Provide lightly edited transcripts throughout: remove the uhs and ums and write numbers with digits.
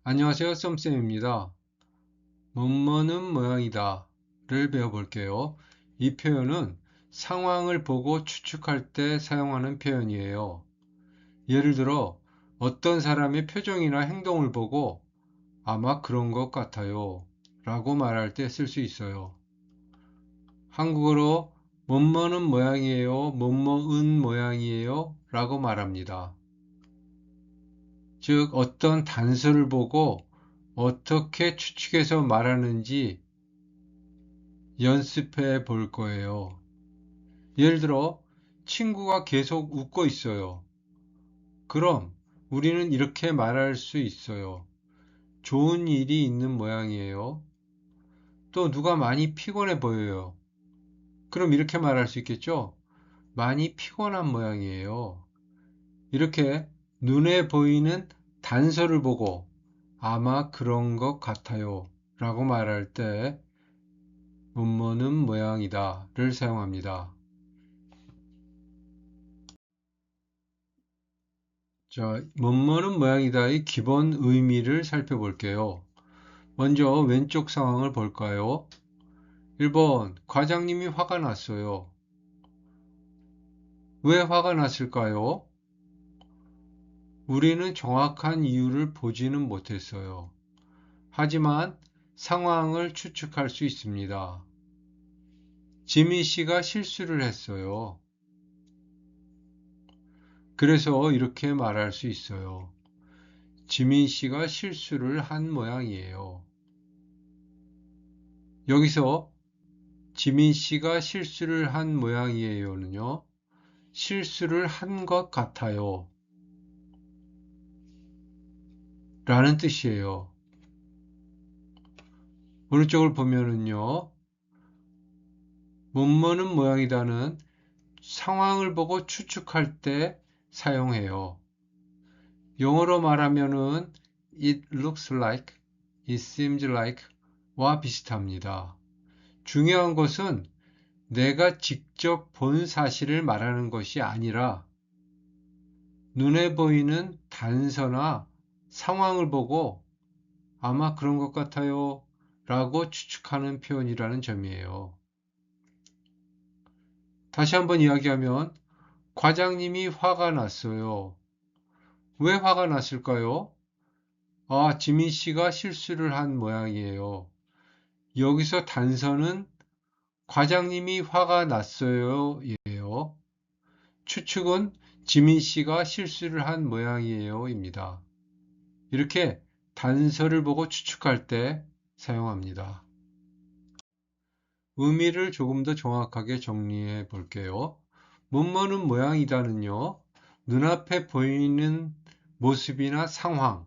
안녕하세요, 썸쌤입니다. 뭐뭐는 모양이다를 배워볼게요. 이 표현은 상황을 보고 추측할 때 사용하는 표현이에요. 예를 들어 어떤 사람의 표정이나 행동을 보고 아마 그런 것 같아요 라고 말할 때 쓸 수 있어요. 한국어로 뭐뭐는 모양이에요, 뭐뭐은 모양이에요 라고 말합니다. 즉 어떤 단서를 보고 어떻게 추측해서 말하는지 연습해 볼 거예요. 예를 들어, 친구가 계속 웃고 있어요. 그럼 우리는 이렇게 말할 수 있어요. 좋은 일이 있는 모양이에요. 또 누가 많이 피곤해 보여요. 그럼 이렇게 말할 수 있겠죠? 많이 피곤한 모양이에요. 이렇게 눈에 보이는 단서를 보고 아마 그런 것 같아요 라고 말할 때 뭐뭐는 모양이다를 사용합니다. 자, 뭐뭐는 모양이다의 기본 의미를 살펴볼게요. 먼저 왼쪽 상황을 볼까요? 1번, 과장님이 화가 났어요. 왜 화가 났을까요? 우리는 정확한 이유를 보지는 못했어요. 하지만 상황을 추측할 수 있습니다. 지민 씨가 실수를 했어요. 그래서 이렇게 말할 수 있어요. 지민 씨가 실수를 한 모양이에요. 여기서 지민 씨가 실수를 한 모양이에요는요. 실수를 한 것 같아요. 라는 뜻이에요. 오른쪽을 보면은요. 뭐뭐는 모양이다는 상황을 보고 추측할 때 사용해요. 영어로 말하면은 it looks like, it seems like 와 비슷합니다. 중요한 것은 내가 직접 본 사실을 말하는 것이 아니라 눈에 보이는 단서나 상황을 보고 아마 그런 것 같아요 라고 추측하는 표현이라는 점이에요. 다시 한번 이야기하면 과장님이 화가 났어요. 왜 화가 났을까요? 아, 지민 씨가 실수를 한 모양이에요. 여기서 단서는 과장님이 화가 났어요 예요. 추측은 지민 씨가 실수를 한 모양이에요 입니다. 이렇게 단서를 보고 추측할 때 사용합니다. 의미를 조금 더 정확하게 정리해 볼게요. 뭐뭐는 모양이다는요, 눈앞에 보이는 모습이나 상황,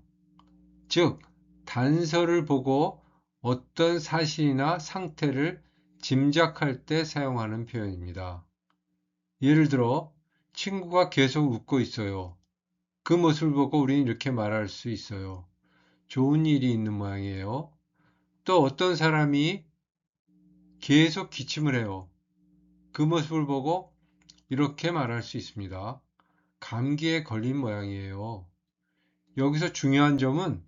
즉, 단서를 보고 어떤 사실이나 상태를 짐작할 때 사용하는 표현입니다. 예를 들어, 친구가 계속 웃고 있어요. 그 모습을 보고 우리는 이렇게 말할 수 있어요. 좋은 일이 있는 모양이에요. 또 어떤 사람이 계속 기침을 해요. 그 모습을 보고 이렇게 말할 수 있습니다. 감기에 걸린 모양이에요. 여기서 중요한 점은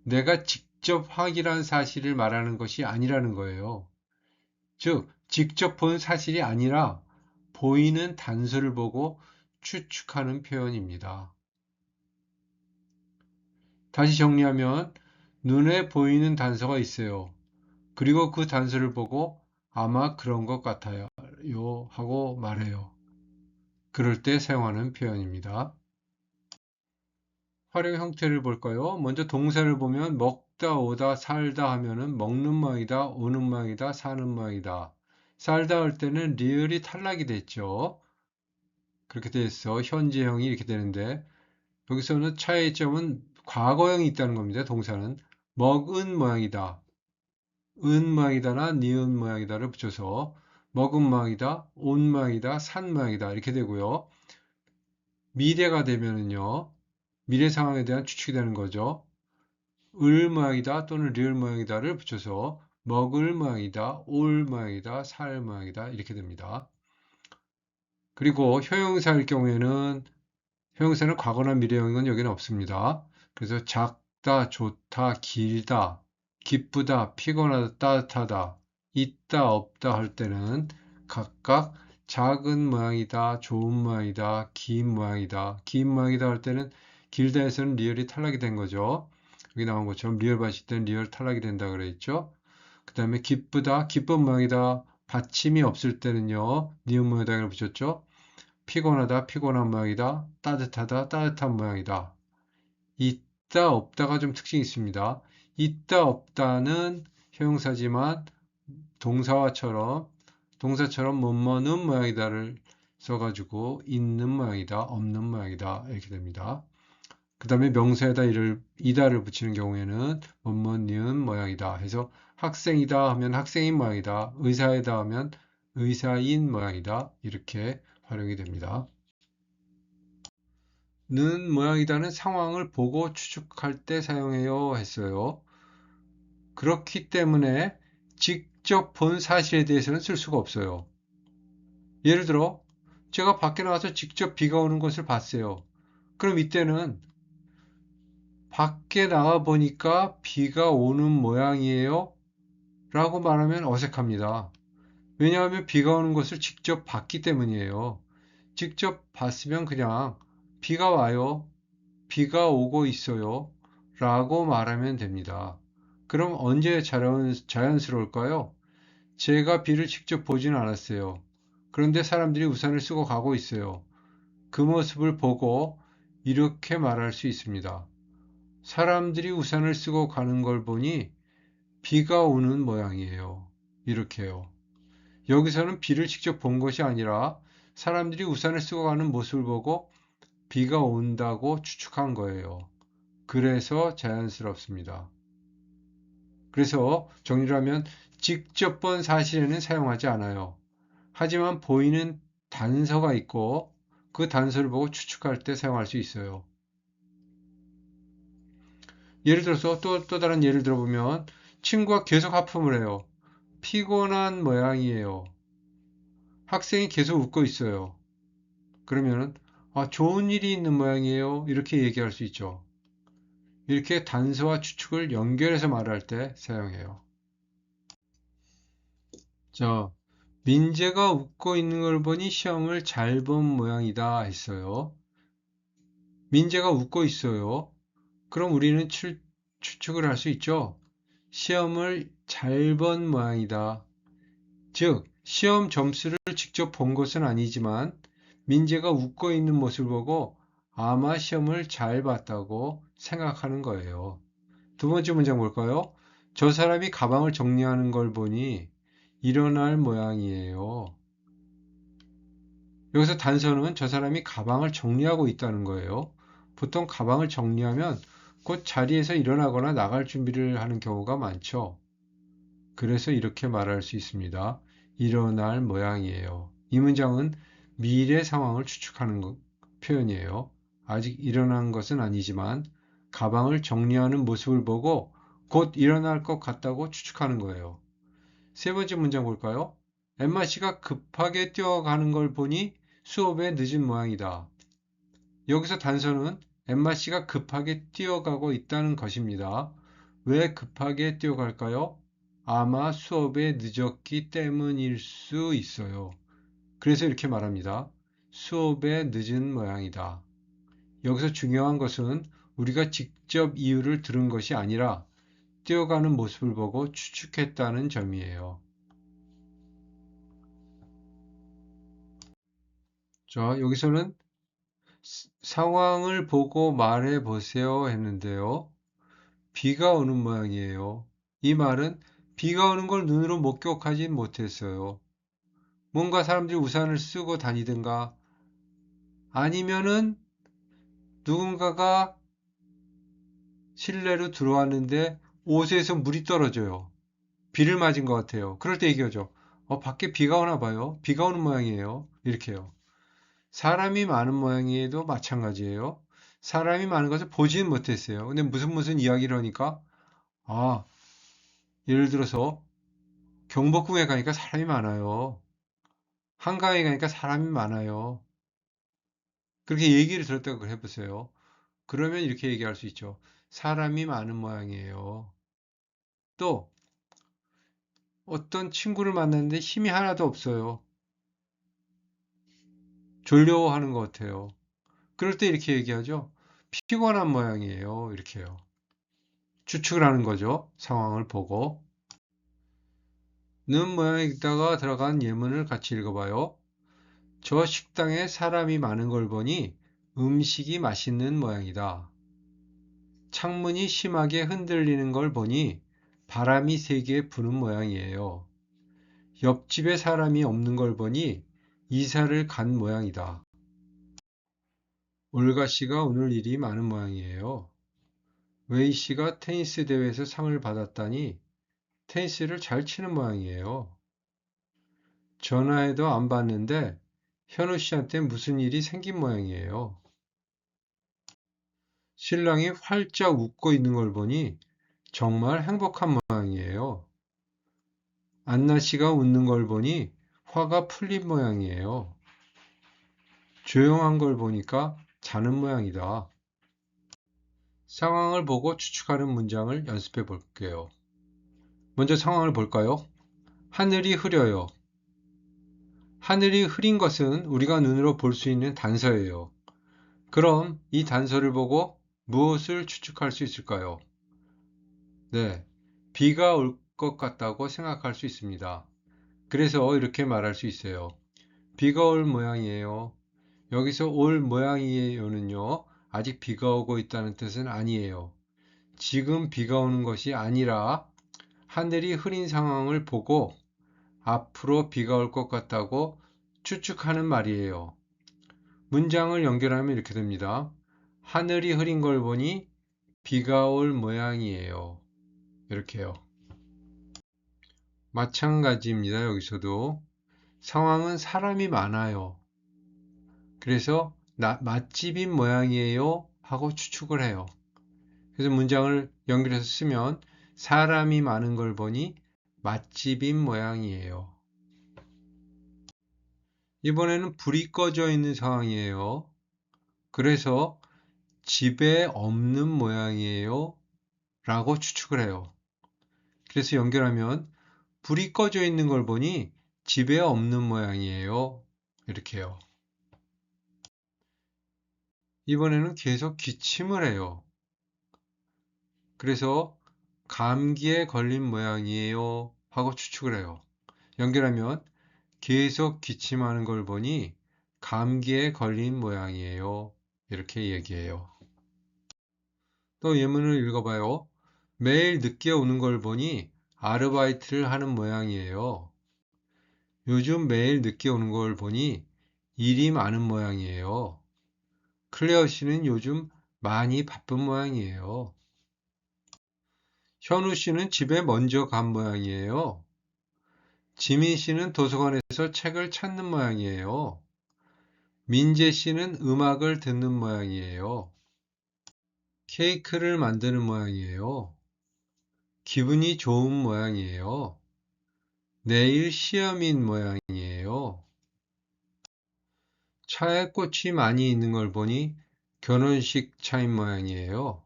내가 직접 확인한 사실을 말하는 것이 아니라는 거예요. 즉, 직접 본 사실이 아니라 보이는 단서를 보고 추측하는 표현입니다. 다시 정리하면 눈에 보이는 단서가 있어요. 그리고 그 단서를 보고 아마 그런 것 같아요 하고 말해요. 그럴 때 사용하는 표현입니다. 활용 형태를 볼까요? 먼저 동사를 보면 먹다, 오다, 살다 하면은 먹는 모양이다, 오는 모양이다, 사는 모양이다. 살다 할 때는 리을이 탈락이 됐죠. 그렇게 돼서 현재형이 이렇게 되는데 여기서는 차이점은 과거형이 있다는 겁니다. 동사는 먹은 모양이다, 은 모양이다나 니은 모양이다를 붙여서 먹은 모양이다, 온 모양이다, 산 모양이다 이렇게 되고요. 미래가 되면은요. 미래 상황에 대한 추측이 되는 거죠. 을 모양이다 또는 리을 모양이다를 붙여서 먹을 모양이다, 올 모양이다, 살 모양이다 이렇게 됩니다. 그리고 효용사일 경우에는 효용사는 과거나 미래형은 여기는 없습니다. 그래서 작다, 맑다, 좋다, 길다, 기쁘다, 피곤하다, 따뜻하다, 있다, 없다 할 때는 각각 작은 모양이다, 좋은 모양이다, 긴 모양이다. 긴 모양이다 할 때는 길다에서는 리을이 탈락이 된 거죠. 여기 나온 것처럼 리을 받칠 때는 리을 탈락이 된다 그랬죠. 그 다음에 기쁘다, 기쁜 모양이다. 받침이 없을 때는요, 니은 모양을 붙였죠. 피곤하다, 피곤한 모양이다. 따뜻하다, 따뜻한 모양이다. 있다, 없다가 좀 특징이 있습니다. 있다, 없다는 형용사지만 동사처럼 뭐뭐는 모양이다를 써가지고 있는 모양이다, 없는 모양이다 이렇게 됩니다. 그 다음에 명사에다 이다를 붙이는 경우에는 뭐뭐 니은 모양이다 해서 학생이다 하면 학생인 모양이다, 의사이다 하면 의사인 모양이다 이렇게 활용이 됩니다. 는 모양이다는 상황을 보고 추측할 때 사용해요 했어요. 그렇기 때문에 직접 본 사실에 대해서는 쓸 수가 없어요. 예를 들어 제가 밖에 나가서 직접 비가 오는 것을 봤어요. 그럼 이때는 밖에 나가 보니까 비가 오는 모양이에요 라고 말하면 어색합니다. 왜냐하면 비가 오는 것을 직접 봤기 때문이에요. 직접 봤으면 그냥 비가 와요, 비가 오고 있어요 라고 말하면 됩니다. 그럼 언제 자연스러울까요? 제가 비를 직접 보진 않았어요. 그런데 사람들이 우산을 쓰고 가고 있어요. 그 모습을 보고 이렇게 말할 수 있습니다. 사람들이 우산을 쓰고 가는 걸 보니 비가 오는 모양이에요. 이렇게요. 여기서는 비를 직접 본 것이 아니라 사람들이 우산을 쓰고 가는 모습을 보고 비가 온다고 추측한 거예요. 그래서 자연스럽습니다. 그래서 정리를 하면 직접 본 사실에는 사용하지 않아요. 하지만 보이는 단서가 있고 그 단서를 보고 추측할 때 사용할 수 있어요. 예를 들어서 또 다른 예를 들어보면 친구가 계속 하품을 해요. 피곤한 모양이에요. 학생이 계속 웃고 있어요. 그러면은 좋은 일이 있는 모양이에요. 이렇게 얘기할 수 있죠. 이렇게 단서와 추측을 연결해서 말할 때 사용해요. 자, 민재가 웃고 있는 걸 보니 시험을 잘 본 모양이다 했어요. 민재가 웃고 있어요. 그럼 우리는 추측을 할 수 있죠. 시험을 잘 본 모양이다. 즉, 시험 점수를 직접 본 것은 아니지만 민재가 웃고 있는 모습을 보고 아마 시험을 잘 봤다고 생각하는 거예요. 두 번째 문장 볼까요? 저 사람이 가방을 정리하는 걸 보니 일어날 모양이에요. 여기서 단서는 저 사람이 가방을 정리하고 있다는 거예요. 보통 가방을 정리하면 곧 자리에서 일어나거나 나갈 준비를 하는 경우가 많죠. 그래서 이렇게 말할 수 있습니다. 일어날 모양이에요. 이 문장은 미래 상황을 추측하는 표현이에요. 아직 일어난 것은 아니지만 가방을 정리하는 모습을 보고 곧 일어날 것 같다고 추측하는 거예요. 세 번째 문장 볼까요? 엠마 씨가 급하게 뛰어가는 걸 보니 수업에 늦은 모양이다. 여기서 단서는 엠마 씨가 급하게 뛰어가고 있다는 것입니다. 왜 급하게 뛰어갈까요? 아마 수업에 늦었기 때문일 수 있어요. 그래서 이렇게 말합니다. 수업에 늦은 모양이다. 여기서 중요한 것은 우리가 직접 이유를 들은 것이 아니라 뛰어가는 모습을 보고 추측했다는 점이에요. 자, 여기서는 상황을 보고 말해 보세요 했는데요. 비가 오는 모양이에요. 이 말은 비가 오는 걸 눈으로 목격하진 못했어요. 뭔가 사람들이 우산을 쓰고 다니든가 아니면은 누군가가 실내로 들어왔는데 옷에서 물이 떨어져요. 비를 맞은 것 같아요. 그럴 때 얘기하죠. 밖에 비가 오나 봐요. 비가 오는 모양이에요. 이렇게요. 사람이 많은 모양이에도 마찬가지예요. 사람이 많은 것을 보지는 못했어요. 근데 무슨 이야기를 하니까 아, 예를 들어서 경복궁에 가니까 사람이 많아요. 한강에 가니까 사람이 많아요. 그렇게 얘기를 들었다고 해보세요. 그러면 이렇게 얘기할 수 있죠. 사람이 많은 모양이에요. 또 어떤 친구를 만났는데 힘이 하나도 없어요. 졸려하는 것 같아요. 그럴 때 이렇게 얘기하죠. 피곤한 모양이에요. 이렇게요. 추측을 하는 거죠. 상황을 보고. 는 모양에다가 들어간 예문을 같이 읽어봐요. 저 식당에 사람이 많은 걸 보니 음식이 맛있는 모양이다. 창문이 심하게 흔들리는 걸 보니 바람이 세게 부는 모양이에요. 옆집에 사람이 없는 걸 보니 이사를 간 모양이다. 올가 씨가 오늘 일이 많은 모양이에요. 웨이 씨가 테니스 대회에서 상을 받았다니 테니스를 잘 치는 모양이에요. 전화해도 안 받는데 현우 씨한테 무슨 일이 생긴 모양이에요. 신랑이 활짝 웃고 있는 걸 보니 정말 행복한 모양이에요. 안나 씨가 웃는 걸 보니 화가 풀린 모양이에요. 조용한 걸 보니까 자는 모양이다. 상황을 보고 추측하는 문장을 연습해 볼게요. 먼저 상황을 볼까요? 하늘이 흐려요. 하늘이 흐린 것은 우리가 눈으로 볼 수 있는 단서예요. 그럼 이 단서를 보고 무엇을 추측할 수 있을까요? 네, 비가 올 것 같다고 생각할 수 있습니다. 그래서 이렇게 말할 수 있어요. 비가 올 모양이에요. 여기서 올 모양이에요는요, 아직 비가 오고 있다는 뜻은 아니에요. 지금 비가 오는 것이 아니라 하늘이 흐린 상황을 보고 앞으로 비가 올 것 같다고 추측하는 말이에요. 문장을 연결하면 이렇게 됩니다. 하늘이 흐린 걸 보니 비가 올 모양이에요. 이렇게요. 마찬가지입니다. 여기서도 상황은 사람이 많아요. 그래서 맛집인 모양이에요 하고 추측을 해요. 그래서 문장을 연결해서 쓰면 사람이 많은 걸 보니 맛집인 모양이에요. 이번에는 불이 꺼져 있는 상황이에요. 그래서 집에 없는 모양이에요 라고 추측을 해요. 그래서 연결하면 불이 꺼져 있는 걸 보니 집에 없는 모양이에요. 이렇게요. 이번에는 계속 기침을 해요. 그래서 감기에 걸린 모양이에요 하고 추측을 해요. 연결하면 계속 기침하는 걸 보니 감기에 걸린 모양이에요. 이렇게 얘기해요. 또 예문을 읽어봐요. 매일 늦게 오는 걸 보니 아르바이트를 하는 모양이에요. 요즘 매일 늦게 오는 걸 보니 일이 많은 모양이에요. 클레어 씨는 요즘 많이 바쁜 모양이에요. 현우 씨는 집에 먼저 간 모양이에요. 지민 씨는 도서관에서 책을 찾는 모양이에요. 민재 씨는 음악을 듣는 모양이에요. 케이크를 만드는 모양이에요. 기분이 좋은 모양이에요. 내일 시험인 모양이에요. 차에 꽃이 많이 있는 걸 보니 결혼식 차인 모양이에요.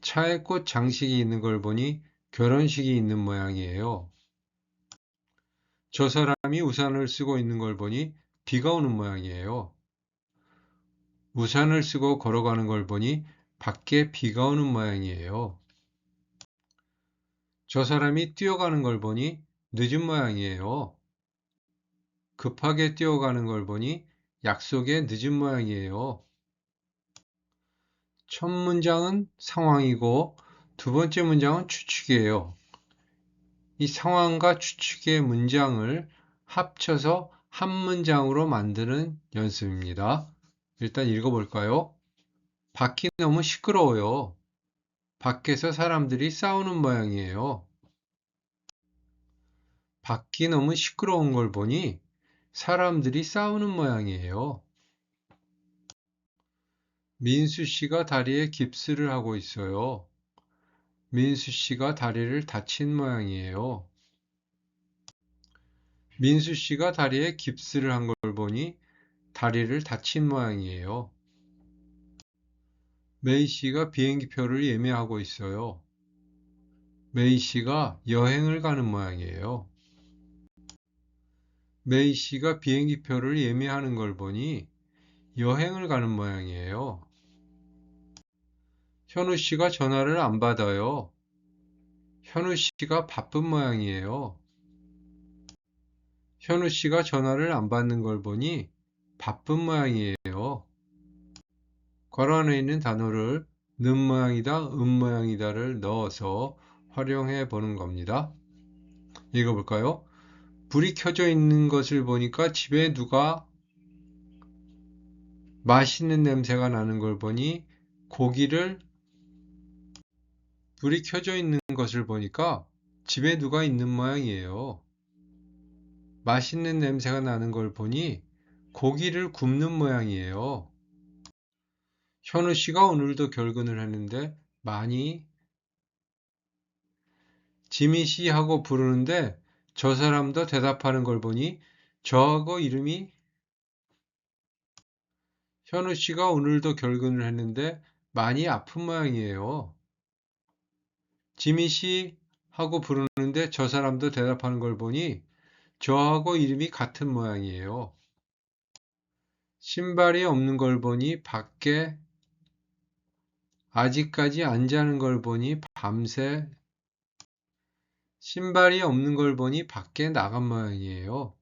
차에 꽃 장식이 있는 걸 보니 결혼식이 있는 모양이에요. 저 사람이 우산을 쓰고 있는 걸 보니 비가 오는 모양이에요. 우산을 쓰고 걸어가는 걸 보니 밖에 비가 오는 모양이에요. 저 사람이 뛰어가는 걸 보니 늦은 모양이에요. 급하게 뛰어가는 걸 보니 약속에 늦은 모양이에요. 첫 문장은 상황이고 두 번째 문장은 추측이에요. 이 상황과 추측의 문장을 합쳐서 한 문장으로 만드는 연습입니다. 일단 읽어볼까요? 밖이 너무 시끄러워요. 밖에서 사람들이 싸우는 모양이에요. 밖이 너무 시끄러운 걸 보니 사람들이 싸우는 모양이에요. 민수 씨가 다리에 깁스를 하고 있어요. 민수 씨가 다리를 다친 모양이에요. 민수 씨가 다리에 깁스를 한 걸 보니 다리를 다친 모양이에요. 메이 씨가 비행기표를 예매하고 있어요. 메이 씨가 여행을 가는 모양이에요. 메이 씨가 비행기표를 예매하는 걸 보니 여행을 가는 모양이에요. 현우 씨가 전화를 안 받아요. 현우 씨가 바쁜 모양이에요. 현우 씨가 전화를 안 받는 걸 보니 바쁜 모양이에요. 괄호 안에 있는 단어를 는 모양이다, 모양이다를 넣어서 활용해 보는 겁니다. 읽어볼까요? 불이 켜져 있는 것을 보니까 집에 누가 맛있는 냄새가 나는 걸 보니 고기를 불이 켜져 있는 것을 보니까 집에 누가 있는 모양이에요. 맛있는 냄새가 나는 걸 보니 고기를 굽는 모양이에요. 현우 씨가 오늘도 결근을 했는데 많이 지미 씨 하고 부르는데 저 사람도 대답하는 걸 보니 저하고 이름이 현우 씨가 오늘도 결근을 했는데 많이 아픈 모양이에요. 지미 씨 하고 부르는데 저 사람도 대답하는 걸 보니 저하고 이름이 같은 모양이에요. 신발이 없는 걸 보니 밖에 아직까지 안 자는 걸 보니 밤새 신발이 없는 걸 보니 밖에 나간 모양이에요.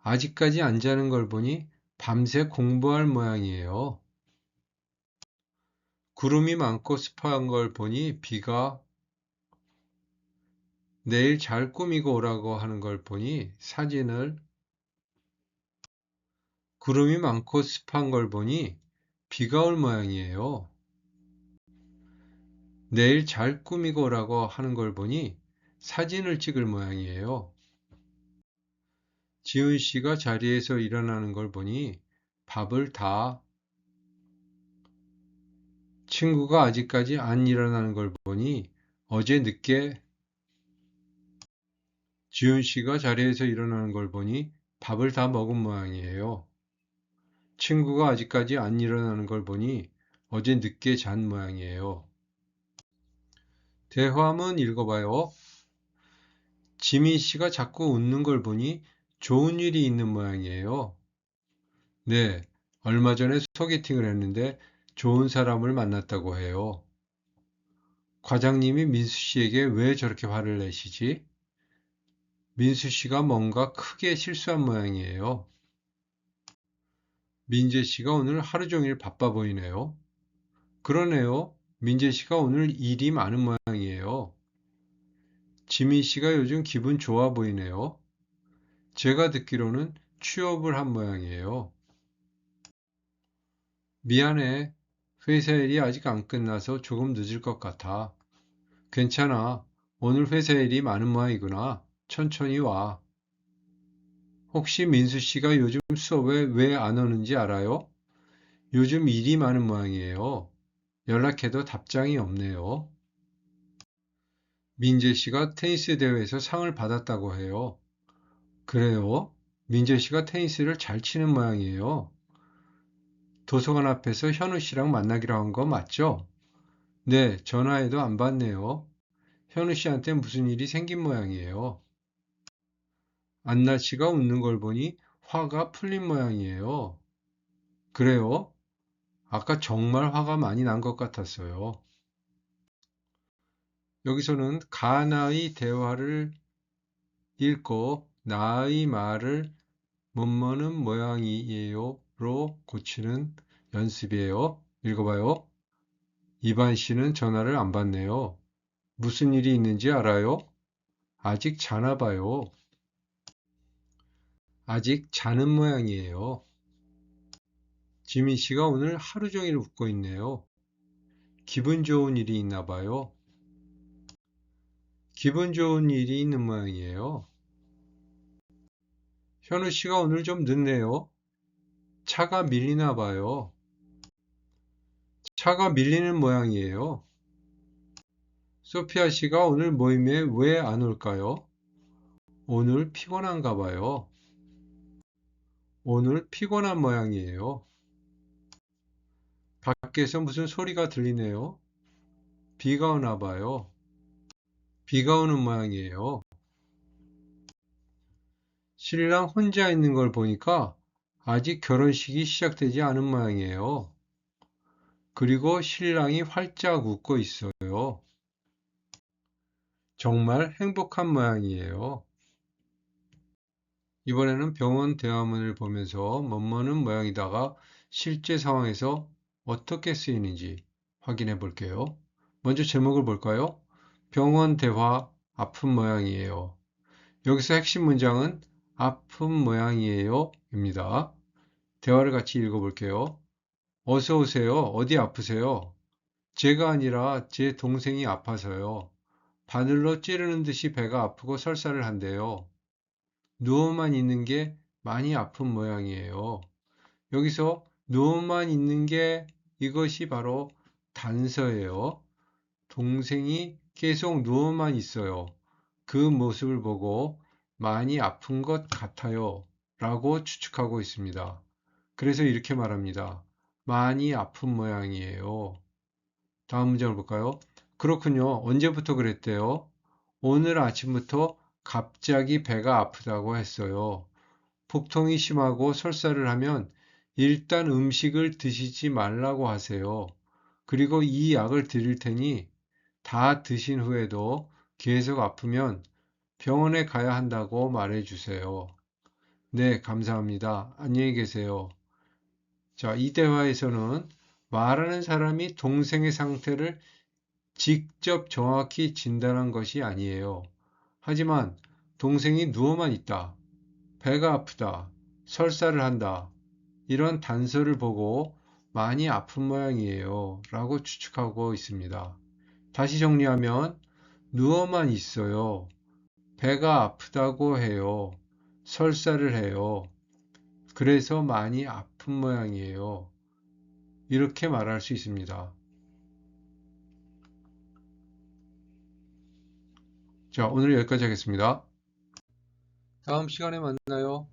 아직까지 안 자는 걸 보니 밤새 공부할 모양이에요. 구름이 많고 습한 걸 보니 비가 내일 잘 꾸미고 오라고 하는 걸 보니 사진을 구름이 많고 습한 걸 보니 비가 올 모양이에요. 내일 잘 꾸미고 오라고 하는 걸 보니 사진을 찍을 모양이에요. 지훈 씨가 자리에서 일어나는 걸 보니 밥을 다 친구가 아직까지 안 일어나는 걸 보니 어제 늦게 지훈 씨가 자리에서 일어나는 걸 보니 밥을 다 먹은 모양이에요. 친구가 아직까지 안 일어나는 걸 보니 어제 늦게 잔 모양이에요. 대화문 읽어봐요. 지민 씨가 자꾸 웃는 걸 보니 좋은 일이 있는 모양이에요. 네, 얼마 전에 소개팅을 했는데 좋은 사람을 만났다고 해요. 과장님이 민수 씨에게 왜 저렇게 화를 내시지? 민수 씨가 뭔가 크게 실수한 모양이에요. 민재 씨가 오늘 하루 종일 바빠 보이네요. 그러네요. 민재 씨가 오늘 일이 많은 모양이에요. 지민 씨가 요즘 기분 좋아 보이네요. 제가 듣기로는 취업을 한 모양이에요. 미안해. 회사 일이 아직 안 끝나서 조금 늦을 것 같아. 괜찮아. 오늘 회사 일이 많은 모양이구나. 천천히 와. 혹시 민수 씨가 요즘 수업에 왜 안 오는지 알아요? 요즘 일이 많은 모양이에요. 연락해도 답장이 없네요. 민재 씨가 테니스 대회에서 상을 받았다고 해요. 그래요? 민재 씨가 테니스를 잘 치는 모양이에요. 도서관 앞에서 현우 씨랑 만나기로 한 거 맞죠? 네, 전화해도 안 받네요. 현우 씨한테 무슨 일이 생긴 모양이에요. 안나 씨가 웃는 걸 보니 화가 풀린 모양이에요. 그래요? 아까 정말 화가 많이 난 것 같았어요. 여기서는 가나의 대화를 읽고 나의 말을 뭐뭐는 모양이에요로 고치는 연습이에요. 읽어봐요. 이반 씨는 전화를 안 받네요. 무슨 일이 있는지 알아요? 아직 자나 봐요. 아직 자는 모양이에요. 지민 씨가 오늘 하루 종일 웃고 있네요. 기분 좋은 일이 있나 봐요. 기분 좋은 일이 있는 모양이에요. 현우 씨가 오늘 좀 늦네요. 차가 밀리나 봐요. 차가 밀리는 모양이에요. 소피아 씨가 오늘 모임에 왜 안 올까요? 오늘 피곤한가 봐요. 오늘 피곤한 모양이에요. 밖에서 무슨 소리가 들리네요. 비가 오나 봐요. 비가 오는 모양이에요. 신랑 혼자 있는 걸 보니까 아직 결혼식이 시작되지 않은 모양이에요. 그리고 신랑이 활짝 웃고 있어요. 정말 행복한 모양이에요. 이번에는 병원 대화문을 보면서 뭐뭐는 모양이다가 실제 상황에서 어떻게 쓰이는지 확인해 볼게요. 먼저 제목을 볼까요? 병원 대화 아픈 모양이에요. 여기서 핵심 문장은 아픈 모양이에요 입니다. 대화를 같이 읽어볼게요. 어서 오세요. 어디 아프세요? 제가 아니라 제 동생이 아파서요. 바늘로 찌르는 듯이 배가 아프고 설사를 한대요. 누워만 있는 게 많이 아픈 모양이에요. 여기서 누워만 있는 게 이것이 바로 단서예요. 동생이 계속 누워만 있어요. 그 모습을 보고 많이 아픈 것 같아요. 라고 추측하고 있습니다. 그래서 이렇게 말합니다. 많이 아픈 모양이에요. 다음 문장을 볼까요? 그렇군요. 언제부터 그랬대요? 오늘 아침부터 갑자기 배가 아프다고 했어요. 복통이 심하고 설사를 하면 일단 음식을 드시지 말라고 하세요. 그리고 이 약을 드릴 테니 다 드신 후에도 계속 아프면 병원에 가야 한다고 말해 주세요. 네, 감사합니다. 안녕히 계세요. 자, 이 대화에서는 말하는 사람이 동생의 상태를 직접 정확히 진단한 것이 아니에요. 하지만 동생이 누워만 있다, 배가 아프다, 설사를 한다, 이런 단서를 보고 많이 아픈 모양이에요. 라고 추측하고 있습니다. 다시 정리하면 누워만 있어요. 배가 아프다고 해요. 설사를 해요. 그래서 많이 아픈 모양이에요. 이렇게 말할 수 있습니다. 자, 오늘 여기까지 하겠습니다. 다음 시간에 만나요.